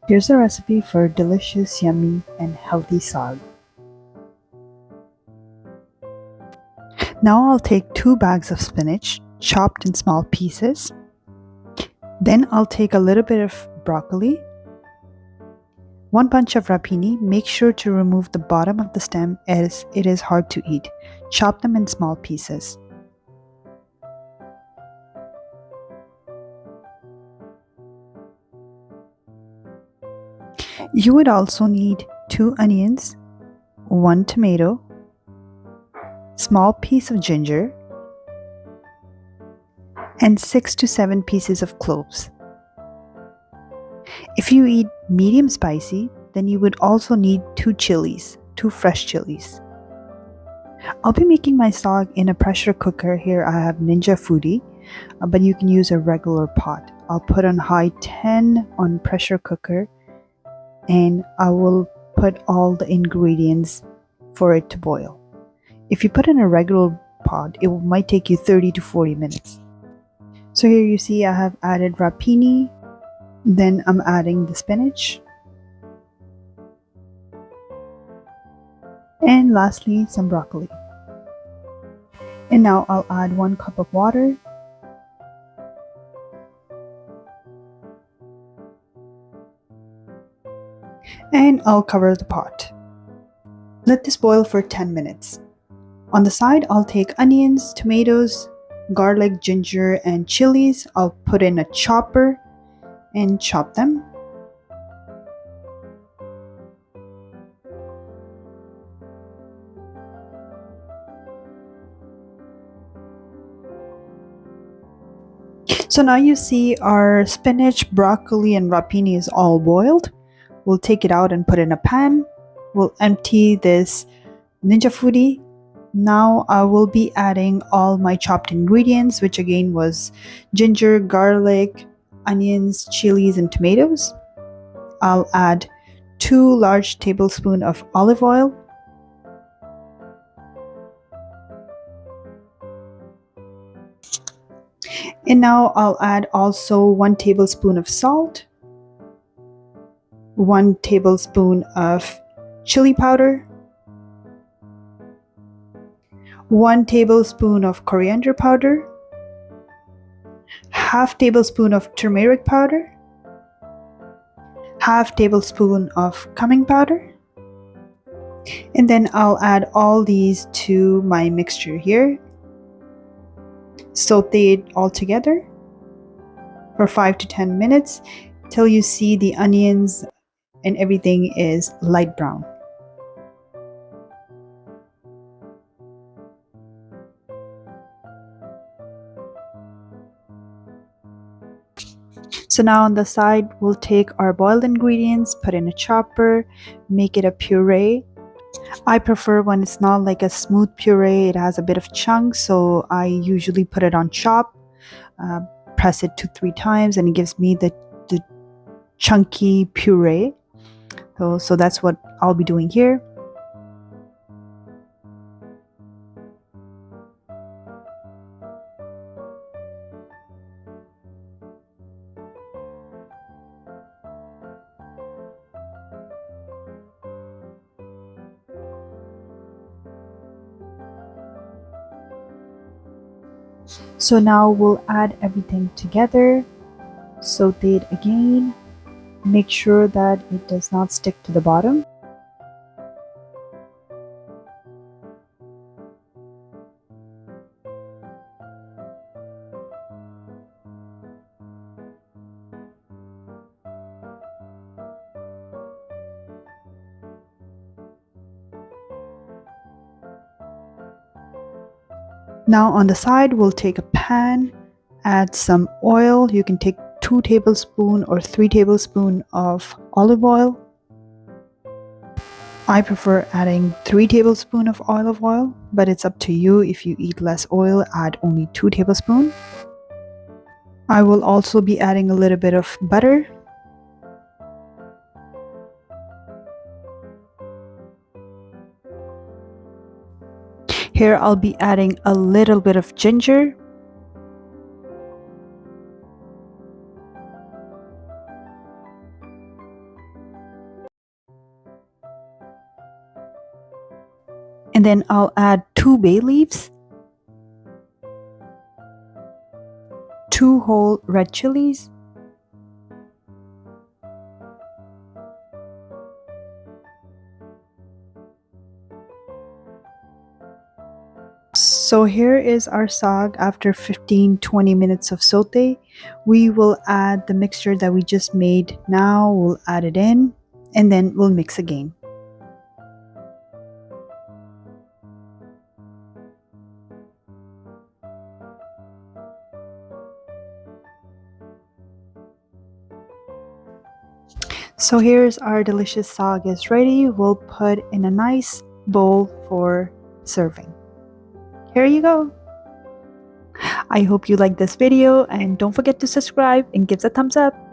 Here's a recipe for delicious, yummy, and healthy saag. Now I'll take 2 bags of spinach, chopped in small pieces. Then I'll take a little bit of broccoli, 1 bunch of rapini. Make sure to remove the bottom of the stem as it is hard to eat. Chop them in small pieces. You would also need 2 onions, 1 tomato, small piece of ginger, and 6 to 7 pieces of cloves. If you eat medium spicy, then you would also need 2 chilies, 2 fresh chilies. I'll be making my saag in a pressure cooker. Here I have Ninja Foodie, but you can use a regular pot. I'll put on high 10 on pressure cooker, and I will put all the ingredients for it to boil. If you put in a regular pot, it might take you 30 to 40 minutes. So here you see I have added rapini, then I'm adding the spinach, and lastly some broccoli. And now I'll add 1 cup of water, and I'll cover the pot. Let this boil for 10 minutes. On the side, I'll take onions, tomatoes, garlic, ginger, and chilies. I'll put in a chopper and chop them. So now you see our spinach, broccoli, and rapini is all boiled. We'll take it out and put in a pan. We'll empty this Ninja Foodie. Now I will be adding all my chopped ingredients, which again was ginger, garlic, onions, chilies, and tomatoes. I'll add 2 large tablespoons of olive oil, and now I'll add also 1 tablespoon of salt, 1 tablespoon of chili powder, 1 tablespoon of coriander powder, half tablespoon of turmeric powder, half tablespoon of cumin powder, and then I'll add all these to my mixture here. Saute it all together for 5 to 10 minutes till you see the onions and everything is light brown. So now on the side, we'll take our boiled ingredients, put in a chopper, make it a puree. I prefer when it's not like a smooth puree, it has a bit of chunks, so I usually put it on chop, press it 2-3 times, and it gives me the chunky puree. So that's what I'll be doing here. So now we'll add everything together, saute it again, make sure that it does not stick to the bottom. Now on the side, we'll take a pan, add some oil. You can take 2 tablespoons or 3 tablespoons of olive oil. I prefer adding 3 tablespoons of olive oil, but it's up to you. If you eat less oil, add only 2 tablespoons. I will also be adding a little bit of butter. Here I'll be adding a little bit of ginger. And then I'll add 2 bay leaves, 2 whole red chilies, so here is our saag after 15-20 minutes of saute. We will add the mixture that we just made. Now we'll add it in and then we'll mix again. So here's our delicious saag is ready. We'll put in a nice bowl for serving. Here you go. I hope you liked this video and don't forget to subscribe and give us a thumbs up.